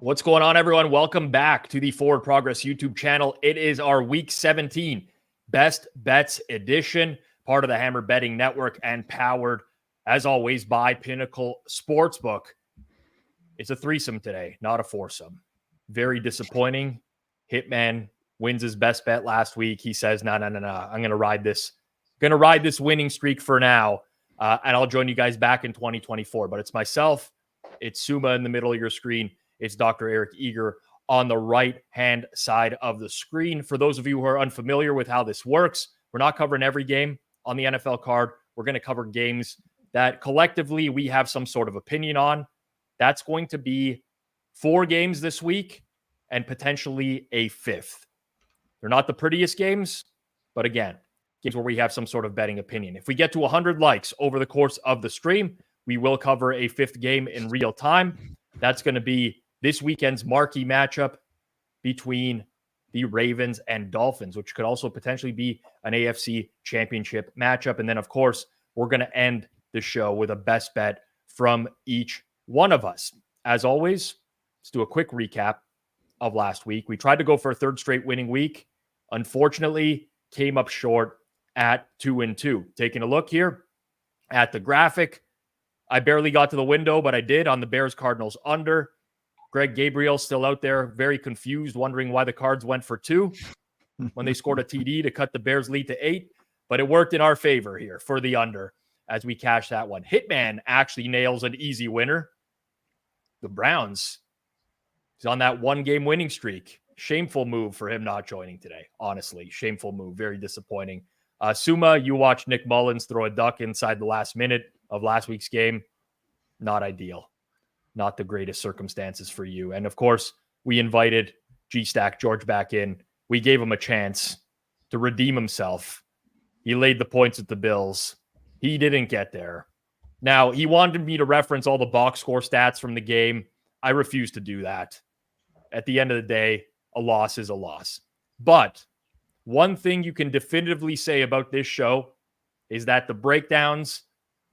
What's going on, everyone? Welcome back to the Forward Progress YouTube channel. It is our Week 17 Best Bets edition, part of the Hammer Betting Network and powered, as always, by Pinnacle Sportsbook. It's a threesome today, not a foursome. Very disappointing. Hitman wins his best bet last week. He says, no. I'm going to ride this. Winning streak for now, and I'll join you guys back in 2024. But it's myself. It's Suma in the middle of your screen. It's Dr. Eric Eager on the right-hand side of the screen. For those of you who are unfamiliar with how this works, we're not covering every game on the NFL card. We're going to cover games that collectively we have some sort of opinion on. That's going to be 4 games this week and potentially a 5th. They're not the prettiest games, but again, games where we have some sort of betting opinion. If we get to 100 likes over the course of the stream, we will cover a 5th game in real time. That's going to be this weekend's marquee matchup between the Ravens and Dolphins, which could also potentially be an AFC championship matchup. And then, of course, we're going to end the show with a best bet from each one of us. As always, let's do a quick recap of last week. We tried to go for a 3rd straight winning week. Unfortunately, came up short at 2-2. Taking a look here at the graphic, I barely got to the window, but I did on the Bears-Cardinals under. Greg Gabriel still out there, very confused, wondering why the Cards went for 2 when they scored a TD to cut the Bears lead to 8. But it worked in our favor here for the under as we cash that one. Hitman actually nails an easy winner. The Browns, he's on that 1-game winning streak. Shameful move for him not joining today. Honestly, shameful move. Very disappointing. Suma, you watched Nick Mullins throw a duck inside the last minute of last week's game. Not ideal. Not the greatest circumstances for you. And of course, we invited G-Stack George back in. We gave him a chance to redeem himself. He laid the points at the Bills. He didn't get there. Now, he wanted me to reference all the box score stats from the game. I refuse to do that. At the end of the day, a loss is a loss. But one thing you can definitively say about this show is that the breakdowns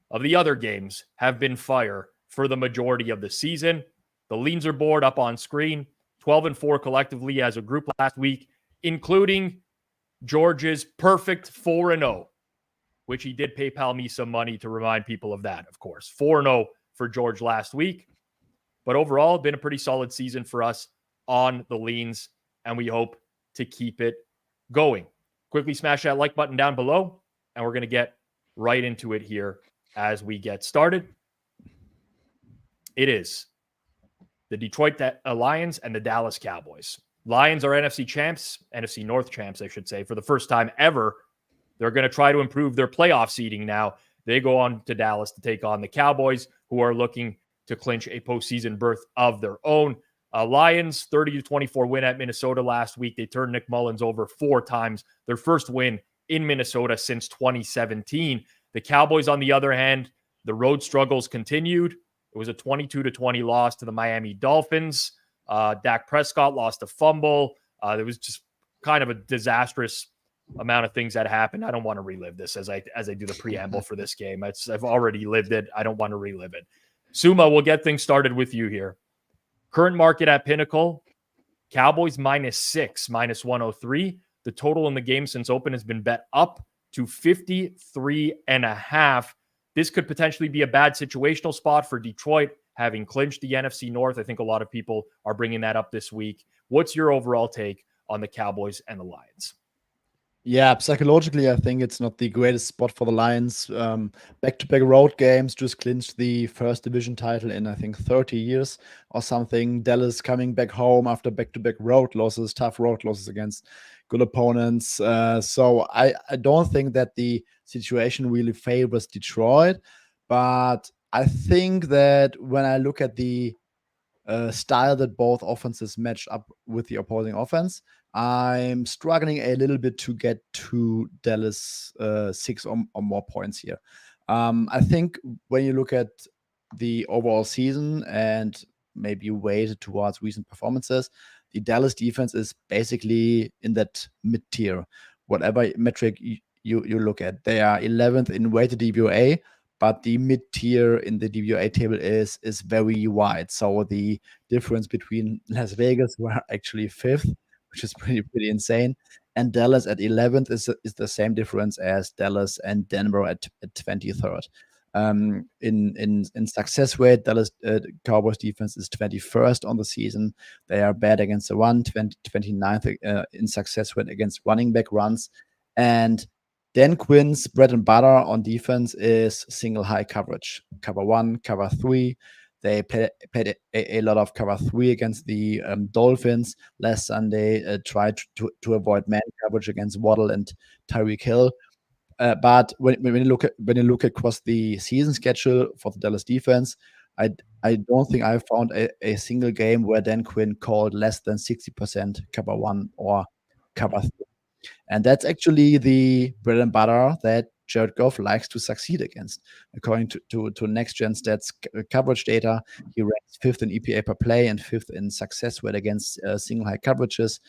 of the other games have been fire for the majority of the season. The leans are board up on screen, 12-4 collectively as a group last week, including George's perfect 4-0, which he did PayPal me some money to remind people of that, of course. 4-0 for George last week. But overall, been a pretty solid season for us on the leans, and we hope to keep it going. Quickly smash that like button down below, and we're going to get right into it here as we get started. It is the Detroit Lions and the Dallas Cowboys. Lions are NFC champs, NFC North champs, I should say, for the first time ever. They're going to try to improve their playoff seeding now. They go on to Dallas to take on the Cowboys, who are looking to clinch a postseason berth of their own. Lions, 30-24 win at Minnesota last week. They turned Nick Mullins over 4 times. Their first win in Minnesota since 2017. The Cowboys, on the other hand, the road struggles continued. It was a 22-20 loss to the Miami Dolphins. Dak Prescott lost a fumble. There was just kind of a disastrous amount of things that happened. I don't want to relive this as I do the preamble for this game. I've already lived it. I don't want to relive it. Suma, we'll get things started with you here. Current market at Pinnacle, Cowboys -6, -103. The total in the game since open has been bet up to 53.5. This could potentially be a bad situational spot for Detroit, having clinched the NFC North. I think a lot of people are bringing that up this week. What's your overall take on the Cowboys and the Lions? Yeah, psychologically, I think it's not the greatest spot for the Lions. Back-to-back road games, just clinched the first division title in, I think, 30 years or something. Dallas coming back home after back-to-back road losses, tough road losses against good opponents. So I don't think that the situation really favors Detroit. But I think that when I look at the style that both offenses match up with the opposing offense, I'm struggling a little bit to get to Dallas 6 or more points here. I think when you look at the overall season and maybe weighted towards recent performances, the Dallas defense is basically in that mid-tier. Whatever metric you look at, they are 11th in weighted DVOA, but the mid-tier in the DVOA table is very wide. So the difference between Las Vegas, who are actually 5th, which is pretty insane, and Dallas at 11th is the same difference as Dallas and Denver at 23rd. In success rate, Dallas Cowboys defense is 21st on the season. They are bad against the run, 29th in success rate against running back runs. And Dan Quinn's bread and butter on defense is single high coverage, cover 1, cover 3. They played a lot of cover 3 against the Dolphins last Sunday, tried to avoid man coverage against Waddle and Tyreek Hill. But when you look across the season schedule for the Dallas defense, I don't think I found a single game where Dan Quinn called less than 60% cover 1 or cover 3. And that's actually the bread and butter that Jared Goff likes to succeed against. According to Next Gen Stats coverage data, he ranks 5th in EPA per play and 5th in success rate against single high coverages.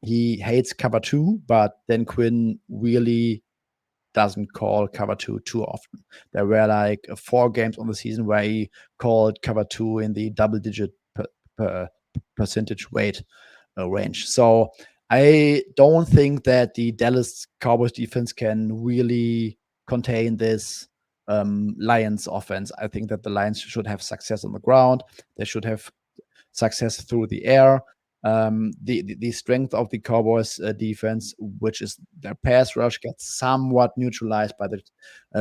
He hates cover 2, but Dan Quinn really doesn't call cover 2 too often. There were like 4 games on the season where he called cover 2 in the double-digit percentage rate range. So I don't think that the Dallas Cowboys defense can really contain this Lions offense. I think that the Lions should have success on the ground. They should have success through the air. The strength of the Cowboys defense, which is their pass rush, gets somewhat neutralized by the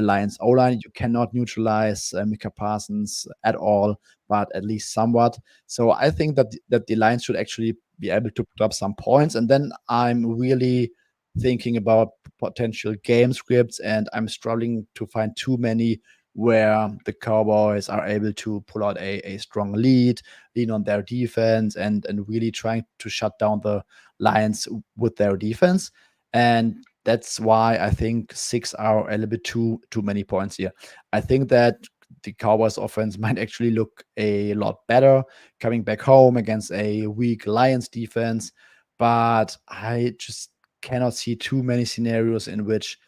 Lions O-line. You cannot neutralize Micah Parsons at all, but at least somewhat. So I think that the Lions should actually be able to put up some points. And then I'm really thinking about potential game scripts, and I'm struggling to find too many where the Cowboys are able to pull out a strong lead, lean on their defense, and really trying to shut down the Lions with their defense. And that's why I think 6 are a little bit too many points here. I think that the Cowboys offense might actually look a lot better coming back home against a weak Lions defense, but I just cannot see too many scenarios in which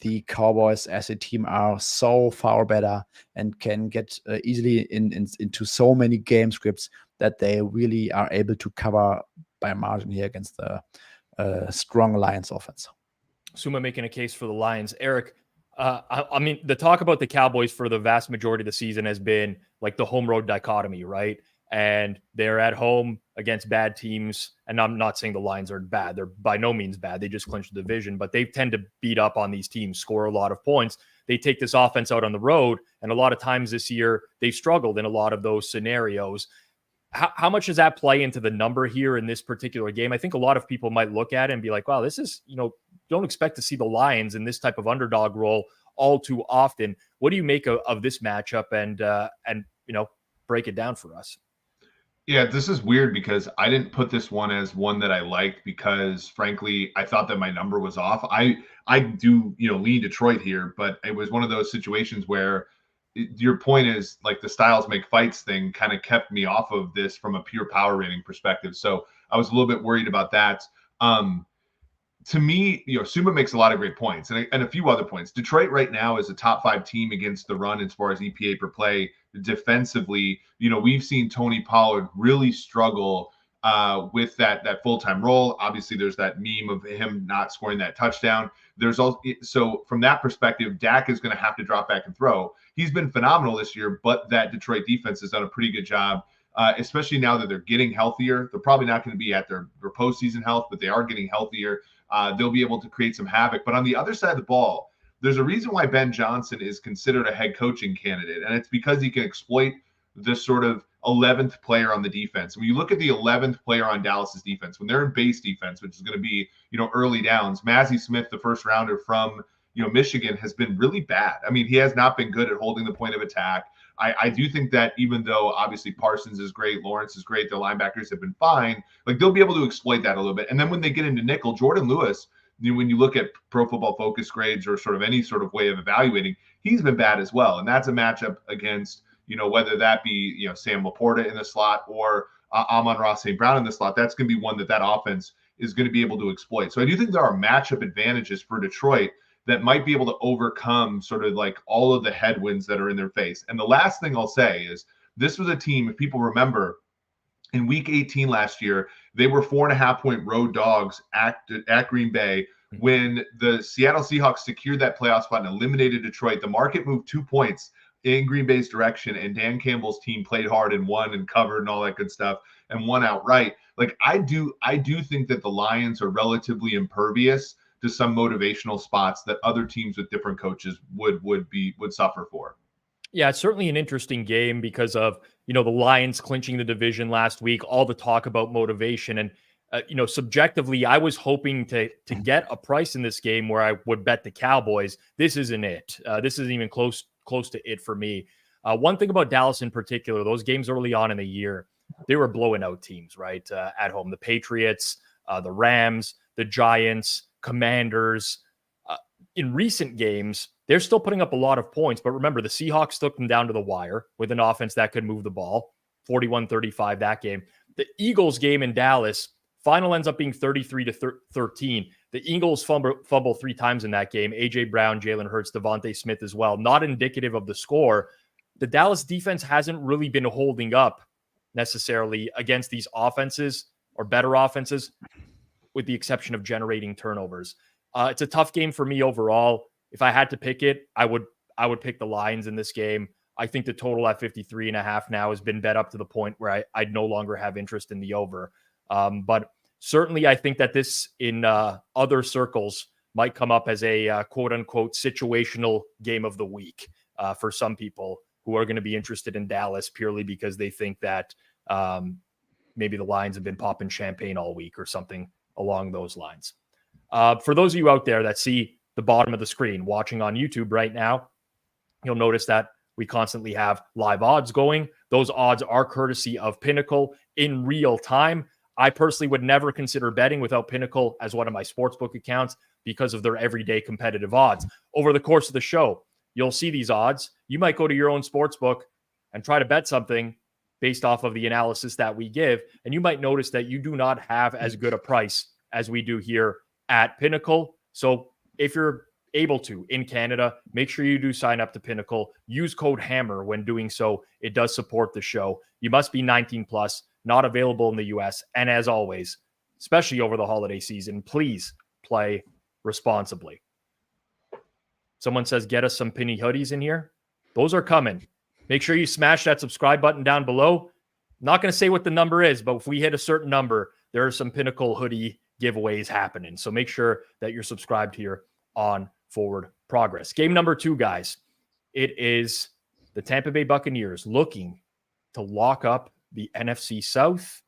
the Cowboys as a team are so far better and can get easily into so many game scripts that they really are able to cover by margin here against the strong Lions offense. Suma making a case for the Lions. Eric, I mean, the talk about the Cowboys for the vast majority of the season has been like the home road dichotomy, right? And they're at home against bad teams. And I'm not saying the Lions are bad. They're by no means bad. They just clinched the division, but they tend to beat up on these teams, score a lot of points. They take this offense out on the road. And a lot of times this year, they've struggled in a lot of those scenarios. How much does that play into the number here in this particular game? I think a lot of people might look at it and be like, wow, this is, don't expect to see the Lions in this type of underdog role all too often. What do you make of this matchup and break it down for us? Yeah, this is weird because I didn't put this one as one that I liked because, frankly, I thought that my number was off. I do, lean Detroit here, but it was one of those situations where your point is like the styles make fights thing kind of kept me off of this from a pure power rating perspective. So I was a little bit worried about that. To me, Suma makes a lot of great points and a few other points. Detroit right now is a top 5 team against the run as far as EPA per play. Defensively, we've seen Tony Pollard really struggle with that full-time role. Obviously, there's that meme of him not scoring that touchdown. There's also, so from that perspective, Dak is going to have to drop back and throw. He's been phenomenal this year, but that Detroit defense has done a pretty good job. Especially now that they're getting healthier. They're probably not going to be at their postseason health, but they are getting healthier. They'll be able to create some havoc. But on the other side of the ball, there's a reason why Ben Johnson is considered a head coaching candidate, and it's because he can exploit the sort of 11th player on the defense. When you look at the 11th player on Dallas's defense, when they're in base defense, which is going to be, early downs, Mazi Smith, the first rounder from, Michigan, has been really bad. I mean, he has not been good at holding the point of attack. I do think that even though obviously Parsons is great, Lawrence is great, the linebackers have been fine, like they'll be able to exploit that a little bit. And then when they get into nickel, Jordan Lewis, when you look at Pro Football Focus grades or sort of any sort of way of evaluating, he's been bad as well. And that's a matchup against, whether that be, Sam Laporta in the slot or Amon-Ra St. Brown in the slot, that's going to be one that offense is going to be able to exploit. So I do think there are matchup advantages for Detroit that might be able to overcome sort of like all of the headwinds that are in their face. And the last thing I'll say is this was a team, if people remember, in week 18 last year, they were 4.5-point road dogs at Green Bay. When the Seattle Seahawks secured that playoff spot and eliminated Detroit, the market moved 2 points in Green Bay's direction, and Dan Campbell's team played hard and won and covered and all that good stuff and won outright. Like I do think that the Lions are relatively impervious to some motivational spots that other teams with different coaches would suffer for. Yeah, it's certainly an interesting game because of, the Lions clinching the division last week, all the talk about motivation. And, subjectively, I was hoping to get a price in this game where I would bet the Cowboys. This isn't it. This isn't even close to it for me. One thing about Dallas in particular, those games early on in the year, they were blowing out teams, right? At home, the Patriots, the Rams, the Giants, Commanders. In recent games, they're still putting up a lot of points. But remember, the Seahawks took them down to the wire with an offense that could move the ball, 41-35 that game. The Eagles game in Dallas, final ends up being 33-13. The Eagles fumble 3 times in that game. A.J. Brown, Jalen Hurts, Devontae Smith as well. Not indicative of the score. The Dallas defense hasn't really been holding up necessarily against these offenses or better offenses, with the exception of generating turnovers. It's a tough game for me overall. If I had to pick it, I would pick the Lions in this game. I think the total at 53.5 now has been bet up to the point where I'd no longer have interest in the over. But certainly I think that this in other circles might come up as a quote unquote situational game of the week for some people who are going to be interested in Dallas purely because they think that maybe the Lions have been popping champagne all week or something along those lines. For those of you out there that see the bottom of the screen watching on YouTube right now, you'll notice that we constantly have live odds going. Those odds are courtesy of Pinnacle in real time. I personally would never consider betting without Pinnacle as one of my sportsbook accounts because of their everyday competitive odds. Over the course of the show, you'll see these odds. You might go to your own sportsbook and try to bet something based off of the analysis that we give, and you might notice that you do not have as good a price as we do here at Pinnacle. So if you're able to in Canada, make sure you do sign up to Pinnacle. Use code HAMMER when doing so. It does support the show. You must be 19 plus, not available in the US. And as always, especially over the holiday season, please play responsibly. Someone says, get us some Pinny hoodies in here. Those are coming. Make sure you smash that subscribe button down below. I'm not going to say what the number is, but if we hit a certain number, there are some Pinnacle hoodie giveaways happening. So make sure that you're subscribed here on Forward Progress. Game number 2, guys. It is the Tampa Bay Buccaneers looking to lock up the NFC South.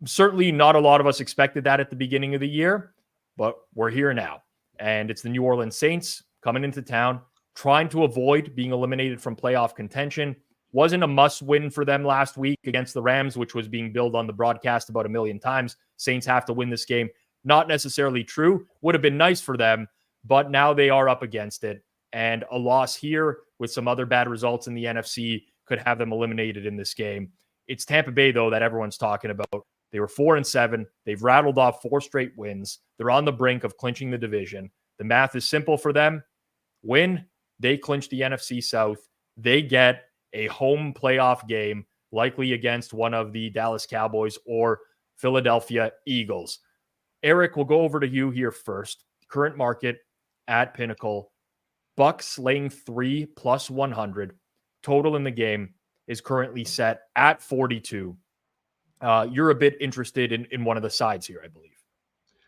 Certainly not a lot of us expected that at the beginning of the year, but we're here now. And it's the New Orleans Saints coming into town, trying to avoid being eliminated from playoff contention. Wasn't a must-win for them last week against the Rams, which was being billed on the broadcast about 1 million times. Saints have to win this game. Not necessarily true. Would have been nice for them, but now they are up against it. And a loss here with some other bad results in the NFC could have them eliminated in this game. It's Tampa Bay, though, that everyone's talking about. They were 4-7. They've rattled off 4 straight wins. They're on the brink of clinching the division. The math is simple for them. Win, they clinch the NFC South. They get a home playoff game, likely against one of the Dallas Cowboys or Philadelphia Eagles. Eric, we'll go over to you here first. Current market at Pinnacle. Bucks laying 3 plus 100. Total in the game is currently set at 42. You're a bit interested in one of the sides here, I believe.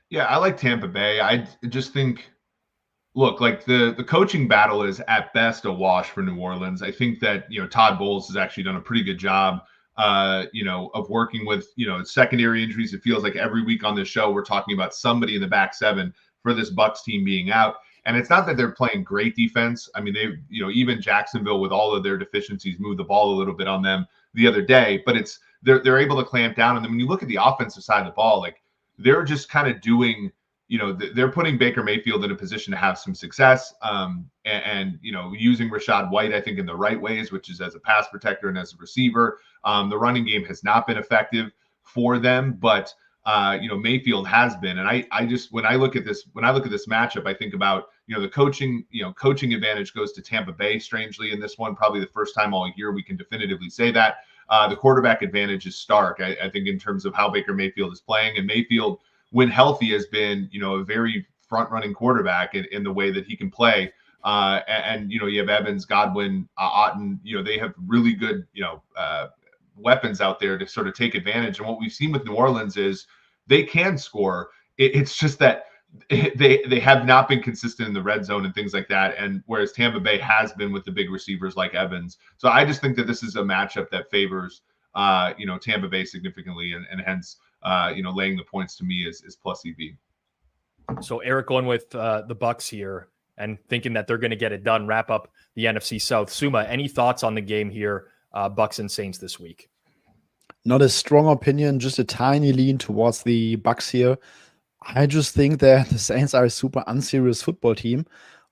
Yeah, I like Tampa Bay. I just think, look, like the coaching battle is at best a wash for New Orleans. I think that, Todd Bowles has actually done a pretty good job, of working with, secondary injuries. It feels like every week on this show, we're talking about somebody in the back seven for this Bucks team being out. And it's not that they're playing great defense. I mean, they, even Jacksonville with all of their deficiencies moved the ball a little bit on them the other day, but they're able to clamp down. And then when you look at the offensive side of the ball, like they're just kind of doing, they're putting Baker Mayfield in a position to have some success, and using Rachaad White, I think, in the right ways, which is as a pass protector and as a receiver. The running game has not been effective for them, but Mayfield has been. And I just, when I look at this matchup, I think about, the coaching advantage goes to Tampa Bay, strangely, in this one, probably the first time all year we can definitively say that. The quarterback advantage is stark, I think, in terms of how Baker Mayfield is playing. And Mayfield, when healthy, has been, a very front-running quarterback in the way that he can play. You have Evans, Godwin, Otten. They have really good, weapons out there to sort of take advantage. And what we've seen with New Orleans is they can score. It's just that they have not been consistent in the red zone and things like that. And whereas Tampa Bay has been with the big receivers like Evans. So I just think that this is a matchup that favors, Tampa Bay significantly, and hence, laying the points to me is plus EV. So Eric going with the Bucks here and thinking that they're going to get it done, wrap up the NFC South. Suma, any thoughts on the game here, Bucks and Saints this week? Not a strong opinion, just a tiny lean towards the Bucks here. I just think that the Saints are a super unserious football team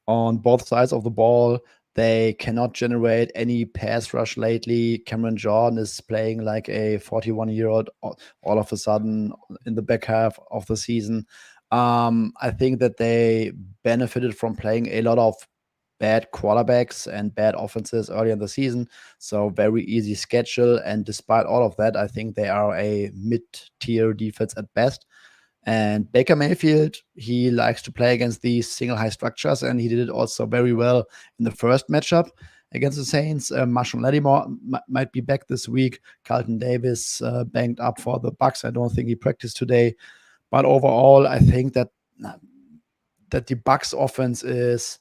on both sides of the ball. They cannot generate any pass rush lately. Cameron Jordan is playing like a 41-year-old all of a sudden in the back half of the season. I think that they benefited from playing a lot of bad quarterbacks and bad offenses early in the season. So very easy schedule. And despite all of that, I think they are a mid-tier defense at best. And Baker Mayfield, he likes to play against these single high structures, and he did it also very well in the first matchup against the Saints. Marshawn Lattimore might be back this week. Carlton Davis banged up for the Bucks. I don't think he practiced today. But overall, I think that the Bucks offense is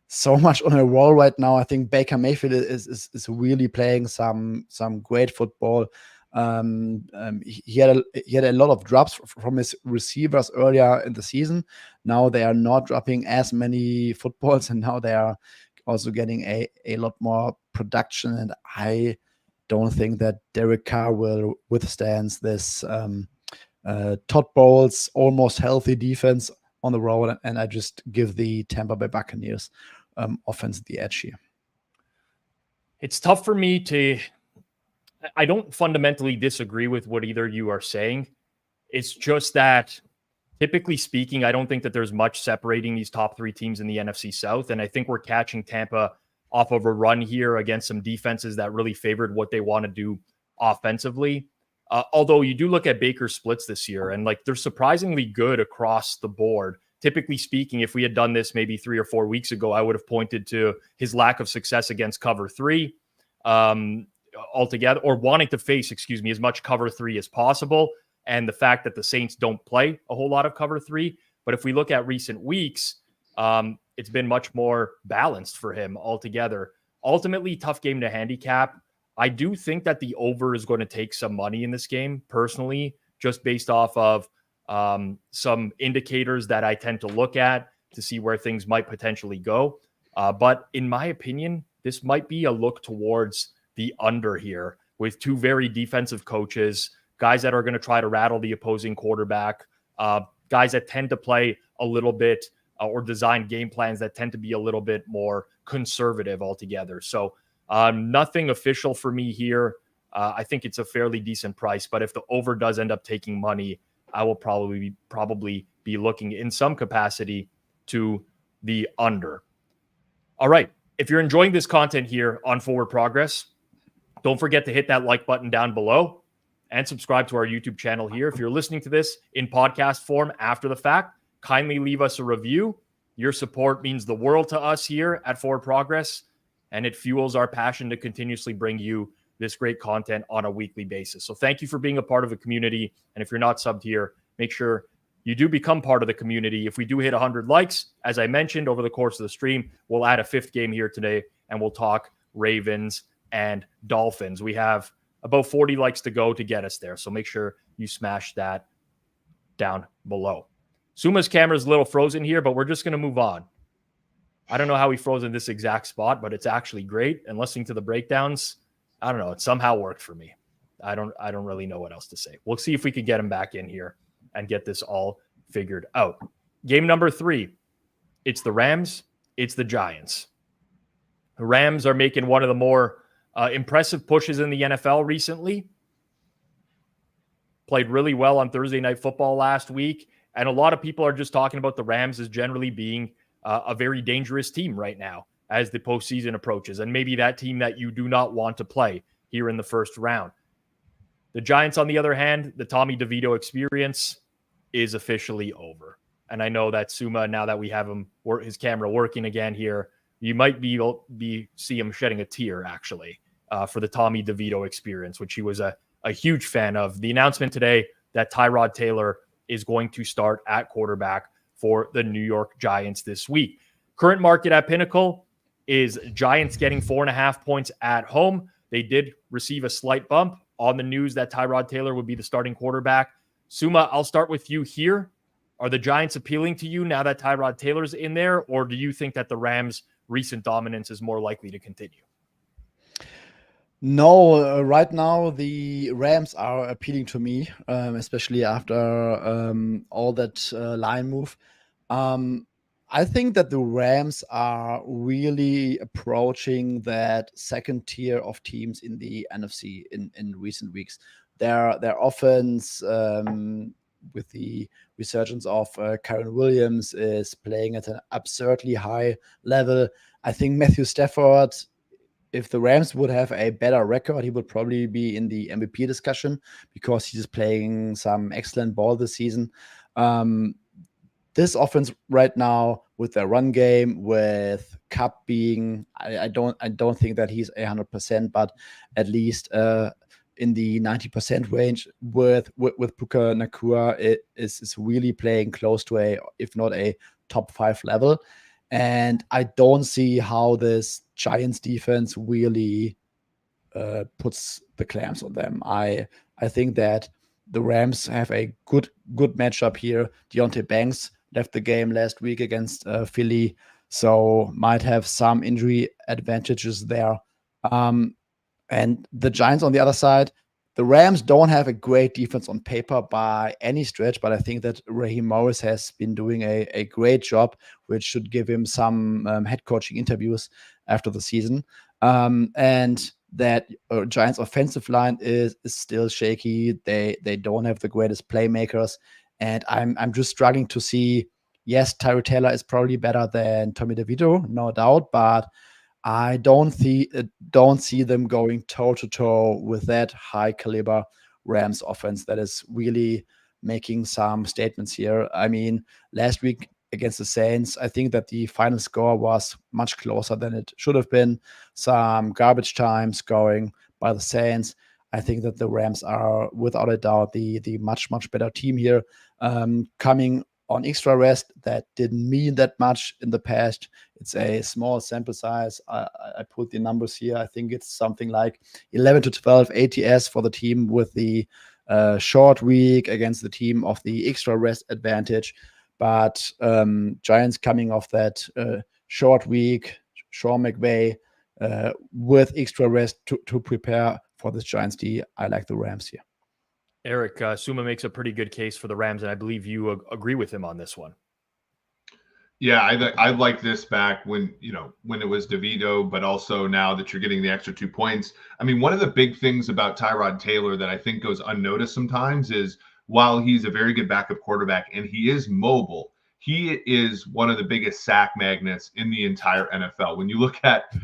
so much on a roll right now. I think Baker Mayfield is really playing some great football. He had a lot of drops from his receivers earlier in the season. Now they are not dropping as many footballs, and now they are also getting a lot more production. And I don't think that Derek Carr will withstand this Todd Bowles almost healthy defense on the road, and I just give the Tampa Bay Buccaneers offense the edge here. It's tough for me to. I don't fundamentally disagree with what either you are saying. It's just that, typically speaking, I don't think that there's much separating these top three teams in the NFC South. And I think we're catching Tampa off of a run here against some defenses that really favored what they want to do offensively. Although you do look at Baker's splits this year, and they're surprisingly good across the board. Typically speaking, if we had done this maybe 3 or 4 weeks ago, I would have pointed to his lack of success against cover 3. Altogether, or wanting to face, as much cover 3 as possible, and the fact that the Saints don't play a whole lot of cover 3. But if we look at recent weeks, it's been much more balanced for him altogether. Ultimately, tough game to handicap. I do think that the over is going to take some money in this game, personally, just based off of some indicators that I tend to look at to see where things might potentially go. But in my opinion, this might be a look towards the under here, with two very defensive coaches, guys that are going to try to rattle the opposing quarterback, guys that tend to play a little bit or design game plans that tend to be a little bit more conservative altogether. So nothing official for me here. I think it's a fairly decent price, but if the over does end up taking money, I will probably be looking in some capacity to the under. All right. If you're enjoying this content here on Forward Progress, don't forget to hit that like button down below and subscribe to our YouTube channel here. If you're listening to this in podcast form after the fact, kindly leave us a review. Your support means the world to us here at Forward Progress, and it fuels our passion to continuously bring you this great content on a weekly basis. So thank you for being a part of the community. And if you're not subbed here, make sure you do become part of the community. If we do hit 100 likes, as I mentioned over the course of the stream, we'll add a 5th game here today, and we'll talk Ravens and Dolphins. We have about 40 likes to go to get us there. So make sure you smash that down below. Suma's camera is a little frozen here, but we're just going to move on. I don't know how he froze in this exact spot, but it's actually great. And listening to the breakdowns, I don't know, it somehow worked for me. I don't really know what else to say. We'll see if we can get him back in here and get this all figured out. Game number 3. It's the Rams. It's the Giants. The Rams are making one of the more impressive pushes in the NFL recently. played really well on Thursday Night Football last week. And a lot of people are just talking about the Rams as generally being a very dangerous team right now as the postseason approaches, and maybe that team that you do not want to play here in the first round. The Giants, on the other hand, the Tommy DeVito experience is officially over. And I know that Suma, now that we have him, his camera working again here, you might see him shedding a tear, actually, for the Tommy DeVito experience, which he was a huge fan of. The announcement today that Tyrod Taylor is going to start at quarterback for the New York Giants this week. Current market at Pinnacle is Giants getting 4.5 points at home. They did receive a slight bump on the news that Tyrod Taylor would be the starting quarterback. Suma, I'll start with you here. Are the Giants appealing to you now that Tyrod Taylor's in there, or do you think that the Rams' recent dominance is more likely to continue? No, right now the Rams are appealing to me, especially after all that line move. I think that the Rams are really approaching that second tier of teams in the NFC in recent weeks. Their offense, with the resurgence of Karen Williams, is playing at an absurdly high level. I think Matthew Stafford, if the Rams would have a better record, he would probably be in the MVP discussion because he's playing some excellent ball this season. This offense right now, with their run game, with Cup being, I don't think that he's 100%, but at least in the 90% range with Puka Nakua, it is really playing close to a, if not a top 5 level. And I don't see how this Giants defense really puts the clamps on them. I think that the Rams have a good matchup here. Deontay Banks left the game last week against Philly, so might have some injury advantages there. And the Giants on the other side, the Rams don't have a great defense on paper by any stretch, but I think that Raheem Morris has been doing a great job, which should give him some head coaching interviews after the season. And that Giants offensive line is still shaky. They don't have the greatest playmakers. And I'm just struggling to see, yes, Tyrod Taylor is probably better than Tommy DeVito, no doubt, but I don't see them going toe-to-toe with that high caliber Rams offense that is really making some statements here. I mean, last week against the Saints, I think that the final score was much closer than it should have been. Some garbage time scoring by the Saints. I think that the Rams are, without a doubt, the much better team here. Coming on extra rest, that didn't mean that much in the past. It's a small sample size. I put the numbers here. I think it's something like 11 to 12 ATS for the team with the short week against the team of the extra rest advantage. But Giants coming off that short week, Sean McVay with extra rest to prepare for this Giants D. I like the Rams here. Eric, Suma makes a pretty good case for the Rams, and I believe you agree with him on this one. Yeah, I like this back when it was DeVito, but also now that you're getting the extra 2 points. I mean, one of the big things about Tyrod Taylor that I think goes unnoticed sometimes is while he's a very good backup quarterback and he is mobile, he is one of the biggest sack magnets in the entire NFL. When you look at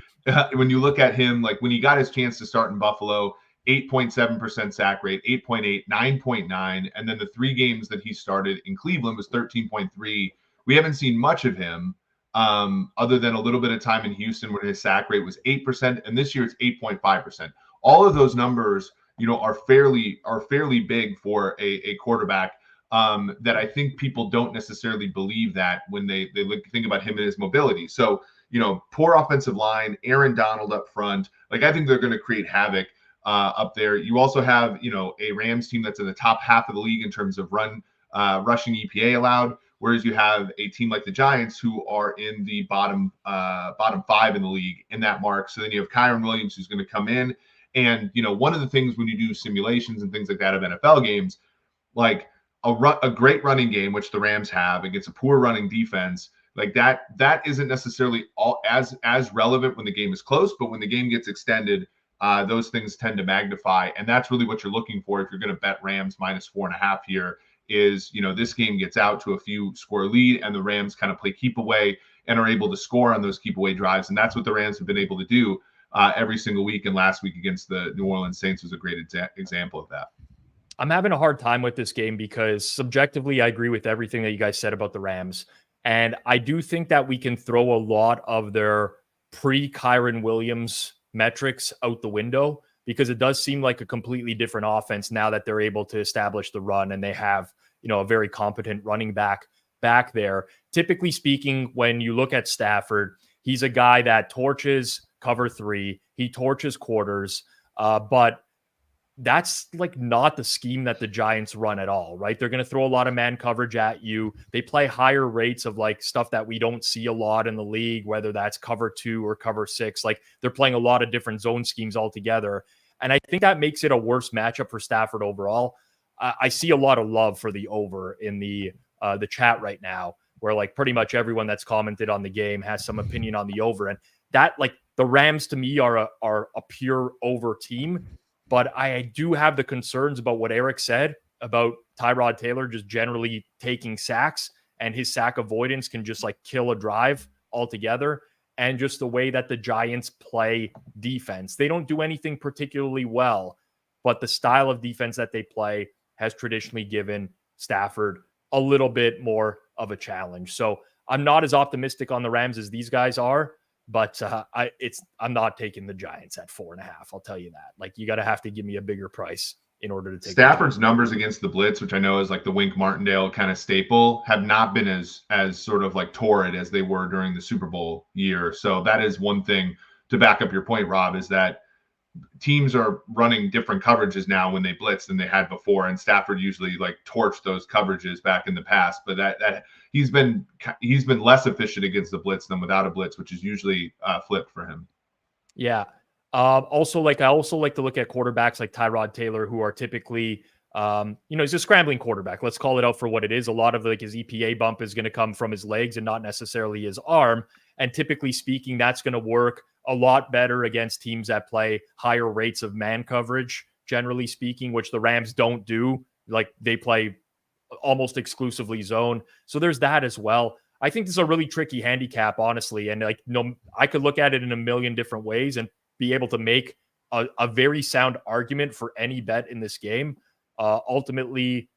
him, like when he got his chance to start in Buffalo, 8.7% sack rate, 8.8, 9.9, and then the 3 games that he started in Cleveland was 13.3. We haven't seen much of him other than a little bit of time in Houston where his sack rate was 8%, and this year it's 8.5%. All of those numbers, are fairly big for a quarterback that I think people don't necessarily believe that when they think about him and his mobility. So, poor offensive line, Aaron Donald up front, like I think they're going to create havoc up there. You also have, a Rams team that's in the top half of the league in terms of rushing EPA allowed, whereas you have a team like the Giants who are in the bottom 5 in the league in that mark. So then you have Kyron Williams who's going to come in. And, one of the things when you do simulations and things like that of NFL games, like a great running game, which the Rams have against a poor running defense, like that isn't necessarily all as relevant when the game is close, but when the game gets extended, those things tend to magnify. And that's really what you're looking for if you're going to bet Rams -4.5 here is, this game gets out to a few score lead and the Rams kind of play keep away and are able to score on those keep away drives. And that's what the Rams have been able to do every single week. And last week against the New Orleans Saints was a great example of that. I'm having a hard time with this game because subjectively, I agree with everything that you guys said about the Rams. And I do think that we can throw a lot of their pre-Kyron Williams metrics out the window because it does seem like a completely different offense now that they're able to establish the run and they have, a very competent running back there. Typically speaking, when you look at Stafford, he's a guy that torches cover 3, he torches quarters, but that's like not the scheme that the Giants run at all, right? They're going to throw a lot of man coverage at you. They play higher rates of like stuff that we don't see a lot in the league, whether that's cover 2 or cover 6. Like they're playing a lot of different zone schemes altogether. And I think that makes it a worse matchup for Stafford overall. I see a lot of love for the over in the chat right now, where like pretty much everyone that's commented on the game has some opinion on the over. And that, like, the Rams to me are a pure over team. But I do have the concerns about what Eric said about Tyrod Taylor just generally taking sacks, and his sack avoidance can just like kill a drive altogether. And just the way that the Giants play defense, they don't do anything particularly well, but the style of defense that they play has traditionally given Stafford a little bit more of a challenge. So I'm not as optimistic on the Rams as these guys are. But I'm not taking the Giants at 4.5. I'll tell you that. Like, you got to have to give me a bigger price in order to take Stafford's numbers against the blitz, which I know is like the Wink Martindale kind of staple, have not been as sort of like torrid as they were during the Super Bowl year. So that is one thing to back up your point, Rob, is that teams are running different coverages now when they blitz than they had before, and Stafford usually like torched those coverages back in the past. But that he's been less efficient against the blitz than without a blitz, which is usually flipped for him. Yeah. I also like to look at quarterbacks like Tyrod Taylor, who are typically, he's a scrambling quarterback. Let's call it out for what it is. A lot of like his EPA bump is going to come from his legs and not necessarily his arm. And typically speaking, that's going to work a lot better against teams that play higher rates of man coverage, generally speaking, which the Rams don't do. Like, they play almost exclusively zone. So there's that as well. I think this is a really tricky handicap, honestly. And like, I could look at it in a million different ways and be able to make a very sound argument for any bet in this game. Ultimately,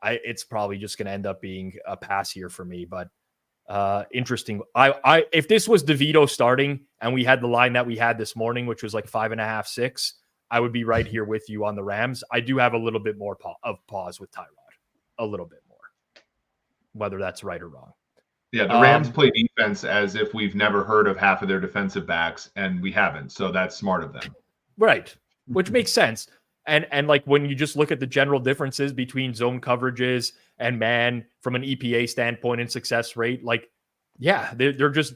it's probably just going to end up being a pass here for me, but interesting. If this was DeVito starting and we had the line that we had this morning, which was like 5.5, 6, I would be right here with you on the Rams. I do have a little bit more of pause with Tyrod, a little bit more, whether that's right or wrong. Yeah, the Rams play defense as if we've never heard of half of their defensive backs, and we haven't. So that's smart of them. Right, which makes sense. And like, when you just look at the general differences between zone coverages and man from an EPA standpoint and success rate, like, yeah, they're just,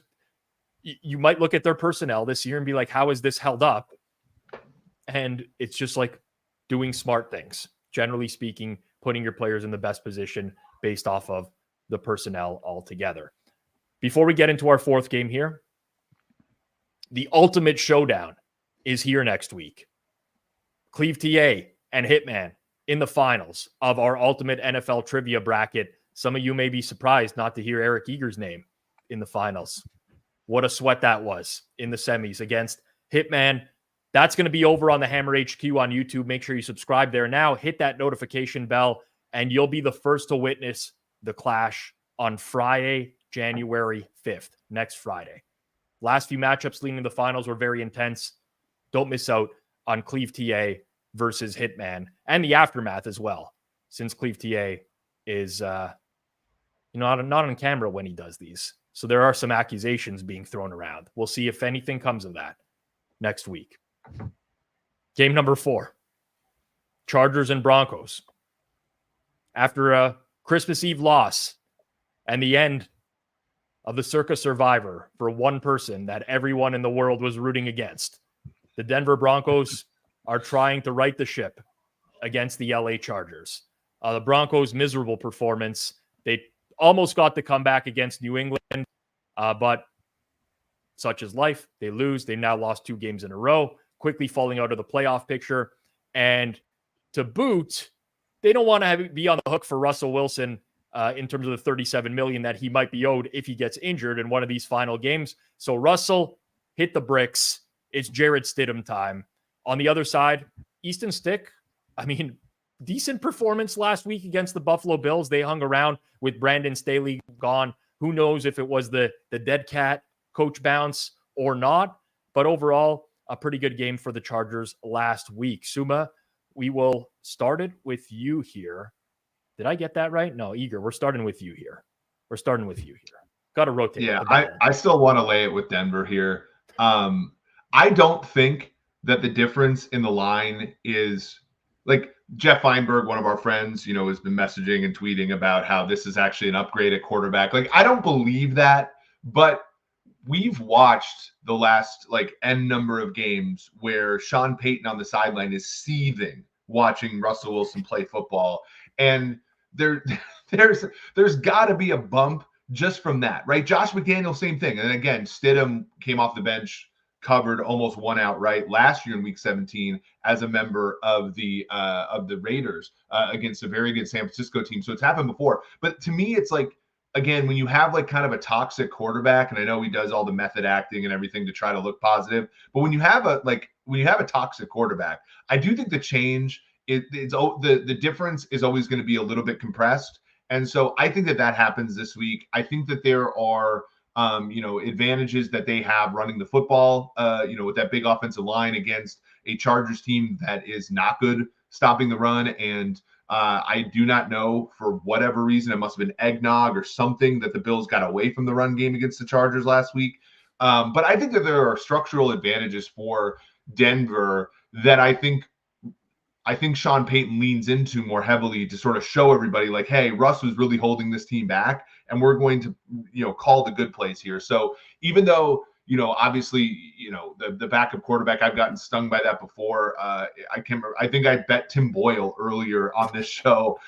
you might look at their personnel this year and be like, how is this held up? And it's just like doing smart things, generally speaking, putting your players in the best position based off of the personnel altogether. Before we get into our fourth game here, the ultimate showdown is here next week. Cleve TA and Hitman in the finals of our ultimate NFL trivia bracket. Some of you may be surprised not to hear Eric Eager's name in the finals. What a sweat that was in the semis against Hitman. That's going to be over on the Hammer HQ on YouTube. Make sure you subscribe there now. Hit that notification bell, and you'll be the first to witness the clash on Friday, January 5th, next Friday. Last few matchups leading to the finals were very intense. Don't miss out on Cleve TA versus Hitman, and the aftermath as well, since Cleve TA is not on camera when he does these. So there are some accusations being thrown around. We'll see if anything comes of that next week. Game number 4, Chargers and Broncos. After a Christmas Eve loss and the end of the Circa Survivor for one person that everyone in the world was rooting against, the Denver Broncos are trying to right the ship against the LA Chargers. The Broncos' miserable performance. They almost got the comeback against New England, but such is life. They lose. They now lost 2 games in a row. quickly falling out of the playoff picture. And to boot, they don't want to be on the hook for Russell Wilson in terms of the $37 million that he might be owed if he gets injured in one of these final games. So Russell, hit the bricks. It's Jared Stidham time. On the other side, Easton Stick, I mean, decent performance last week against the Buffalo Bills. They hung around with Brandon Staley gone. Who knows if it was the dead cat coach bounce or not. But overall, a pretty good game for the Chargers last week. Suma, we will start it with you here. Did I get that right? No, Eager, we're starting with you here. Got to rotate. Yeah, I still want to lay it with Denver here. I don't think that the difference in the line is like Jeff Feinberg, one of our friends, has been messaging and tweeting about how this is actually an upgrade at quarterback. Like, I don't believe that, but we've watched the last N number of games where Sean Payton on the sideline is seething watching Russell Wilson play football. And there's got to be a bump just from that, right? Josh McDaniels, same thing. And again, Stidham came off the bench, covered, almost won outright last year in Week 17 as a member of the Raiders against a very good San Francisco team. So it's happened before. But to me, it's again, when you have kind of a toxic quarterback, and I know he does all the method acting and everything to try to look positive, but when you have a toxic quarterback, I do think the change the difference is always going to be a little bit compressed. And so I think that happens this week. I think that there are advantages that they have running the football, with that big offensive line against a Chargers team that is not good stopping the run. And I do not know, for whatever reason, it must have been eggnog or something, that the Bills got away from the run game against the Chargers last week. But I think that there are structural advantages for Denver that I think Sean Payton leans into more heavily to sort of show everybody hey, Russ was really holding this team back, and we're going to, call the good plays here. So even though, obviously, the backup quarterback, I've gotten stung by that before. I think I bet Tim Boyle earlier on this show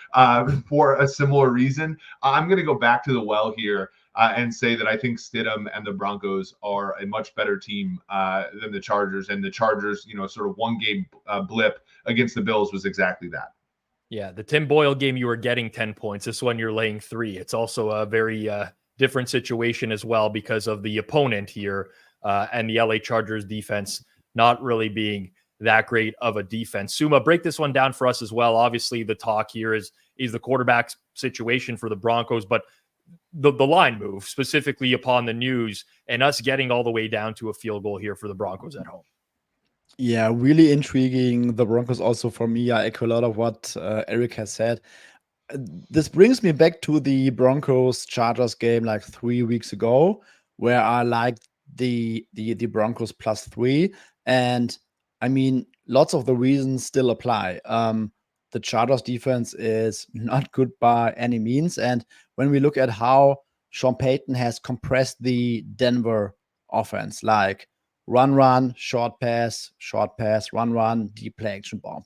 for a similar reason. I'm going to go back to the well here and say that I think Stidham and the Broncos are a much better team than the Chargers. And the Chargers, sort of one game blip against the Bills was exactly that. Yeah, the Tim Boyle game, you were getting 10 points. This one, you're laying 3. It's also a very different situation as well because of the opponent here and the LA Chargers defense not really being that great of a defense. Suma, break this one down for us as well. Obviously, the talk here is the quarterback situation for the Broncos, but the line move specifically upon the news and us getting all the way down to a field goal here for the Broncos at home. Yeah, really intriguing. The Broncos also, for me, I echo a lot of what Eric has said. This brings me back to the Broncos-Chargers game 3 weeks ago, where I liked the Broncos +3. And I mean, lots of the reasons still apply. The Chargers defense is not good by any means. And when we look at how Sean Payton has compressed the Denver offense, run, short pass, run, deep play action bomb.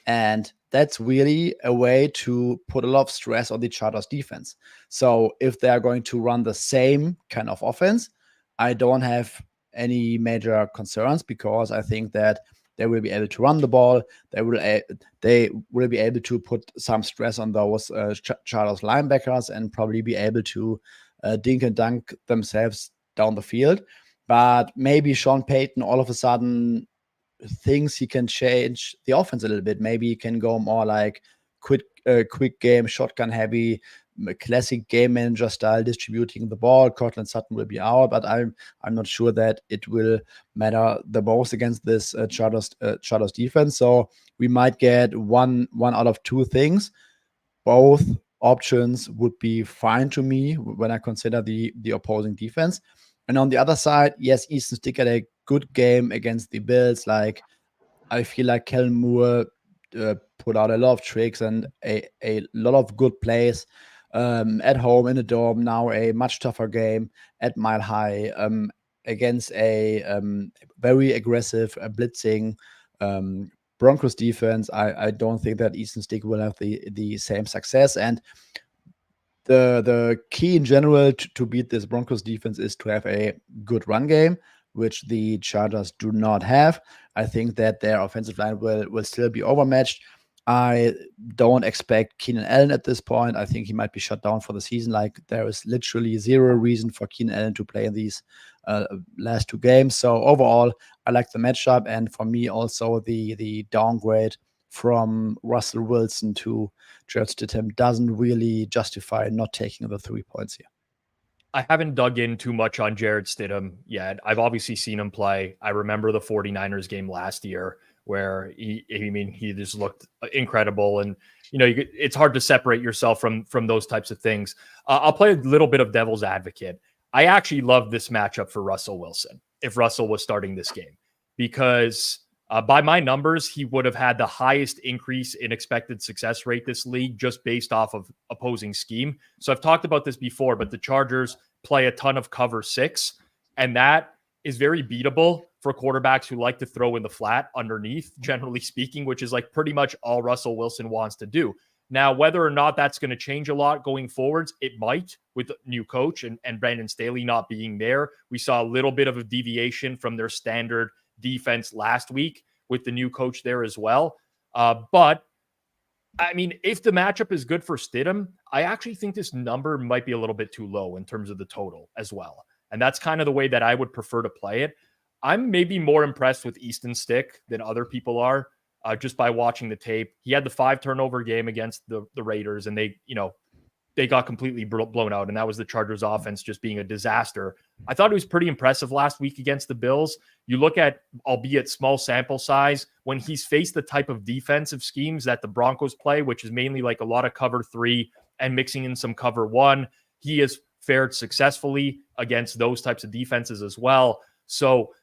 And that's really a way to put a lot of stress on the Chargers defense. So if they are going to run the same kind of offense, I don't have any major concerns, because I think that they will be able to run the ball. They will be able to put some stress on those Chargers linebackers and probably be able to dink and dunk themselves down the field. But maybe Sean Payton all of a sudden thinks he can change the offense a little bit. Maybe he can go more quick game, shotgun heavy, classic game manager style, distributing the ball. Cortland Sutton will be out, but I'm not sure that it will matter the most against this Chargers defense. So we might get one out of two things. Both options would be fine to me when I consider the opposing defense. And on the other side, yes, Easton Stick had a good game against the Bills. I feel like Kellen Moore put out a lot of tricks and a lot of good plays at home in the Dome. Now a much tougher game at Mile High against a very aggressive blitzing Broncos defense. I don't think that Easton Stick will have the same success. And the key in general to beat this Broncos defense is to have a good run game. which the Chargers do not have. I think that their offensive line will still be overmatched. I don't expect Keenan Allen at this point. I think he might be shut down for the season. Like, there is literally zero reason for Keenan Allen to play in these last two games. So overall, I like the matchup, and for me also the downgrade from Russell Wilson to Jarrett Stidham doesn't really justify not taking the 3 points here. I haven't dug in too much on Jarrett Stidham yet. I've obviously seen him play. I remember the 49ers game last year where he just looked incredible. And, it's hard to separate yourself from those types of things. I'll play a little bit of devil's advocate. I actually love this matchup for Russell Wilson if Russell was starting this game, because by my numbers, he would have had the highest increase in expected success rate this league just based off of opposing scheme. So I've talked about this before, but the Chargers play a ton of cover 6, and that is very beatable for quarterbacks who like to throw in the flat underneath, generally speaking, which is like pretty much all Russell Wilson wants to do. Now, whether or not that's going to change a lot going forwards, it might with new coach and Brandon Staley not being there. We saw a little bit of a deviation from their standard defense last week with the new coach there as well. But I mean, if the matchup is good for Stidham, I actually think this number might be a little bit too low in terms of the total as well. And that's kind of the way that I would prefer to play it. I'm maybe more impressed with Easton Stick than other people are just by watching the tape. He had the 5 turnover game against the Raiders, and they got completely blown out, and that was the Chargers offense just being a disaster. I thought it was pretty impressive last week against the Bills. You look at, albeit small sample size, when he's faced the type of defensive schemes that the Broncos play, which is mainly like a lot of cover 3 and mixing in some cover 1, he has fared successfully against those types of defenses as well. So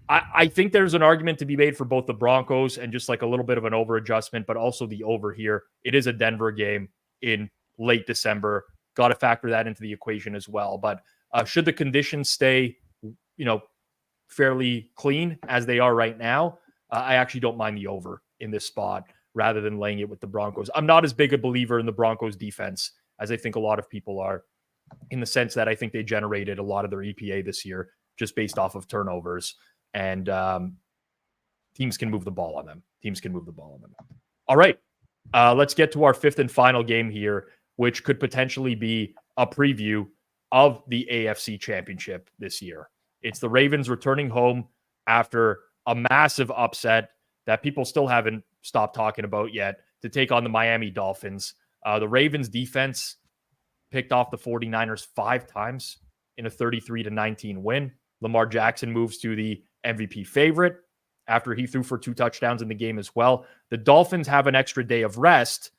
I think there's an argument to be made for both the Broncos and just like a little bit of an over adjustment, but also the over here. It is a Denver game in late December. Got to factor that into the equation as well. But should the conditions stay, fairly clean as they are right now, I actually don't mind the over in this spot rather than laying it with the Broncos. I'm not as big a believer in the Broncos defense as I think a lot of people are, in the sense that I think they generated a lot of their EPA this year just based off of turnovers, and teams can move the ball on them. All right. Let's get to our 5th and final game here, which could potentially be a preview of the AFC Championship this year. It's the Ravens returning home after a massive upset that people still haven't stopped talking about yet to take on the Miami Dolphins. The Ravens defense picked off the 49ers 5 times in a 33-19 win. Lamar Jackson moves to the MVP favorite after he threw for 2 touchdowns in the game as well. The Dolphins have an extra day of rest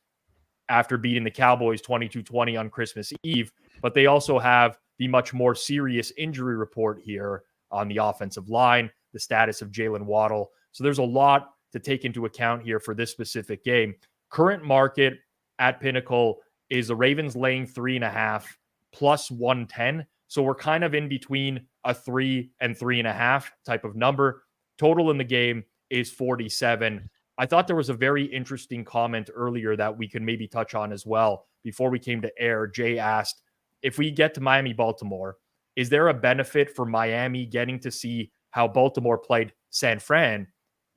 after beating the Cowboys 22-20 on Christmas Eve, but they also have the much more serious injury report here on the offensive line, the status of Jalen Waddle. So there's a lot to take into account here for this specific game. Current market at Pinnacle is the Ravens laying 3.5 plus 110. So we're kind of in between a 3 and 3.5 type of number. Total in the game is 47. I thought there was a very interesting comment earlier that we could maybe touch on as well. Before we came to air, Jay asked, if we get to Miami-Baltimore, is there a benefit for Miami getting to see how Baltimore played San Fran,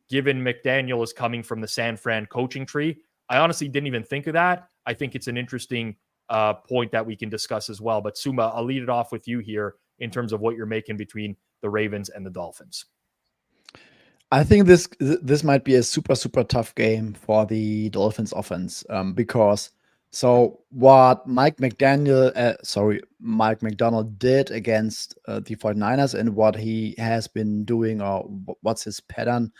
given McDaniel is coming from the San Fran coaching tree? I honestly didn't even think of that. I think it's an interesting point that we can discuss as well. But Suma, I'll lead it off with you here in terms of what you're making between the Ravens and the Dolphins. I think this might be a super tough game for the Dolphins offense because what Mike McDonald did against the 49ers and what he has been doing, or what's his pattern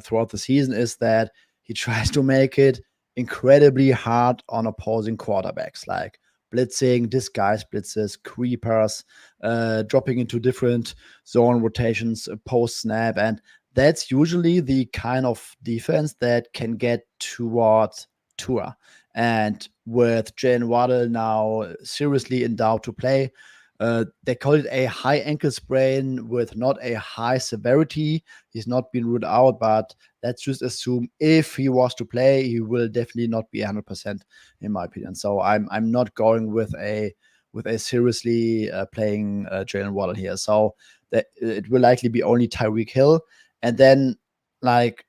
throughout the season, is that he tries to make it incredibly hard on opposing quarterbacks, like blitzing, disguise blitzes, creepers, dropping into different zone rotations post snap, and that's usually the kind of defense that can get towards Tua. And with Jalen Waddle now seriously in doubt to play, they call it a high ankle sprain with not a high severity. He's not been ruled out, but let's just assume if he was to play, he will definitely not be 100% in my opinion. So I'm not going with a seriously playing Jalen Waddle here. So that it will likely be only Tyreek Hill. And then, like,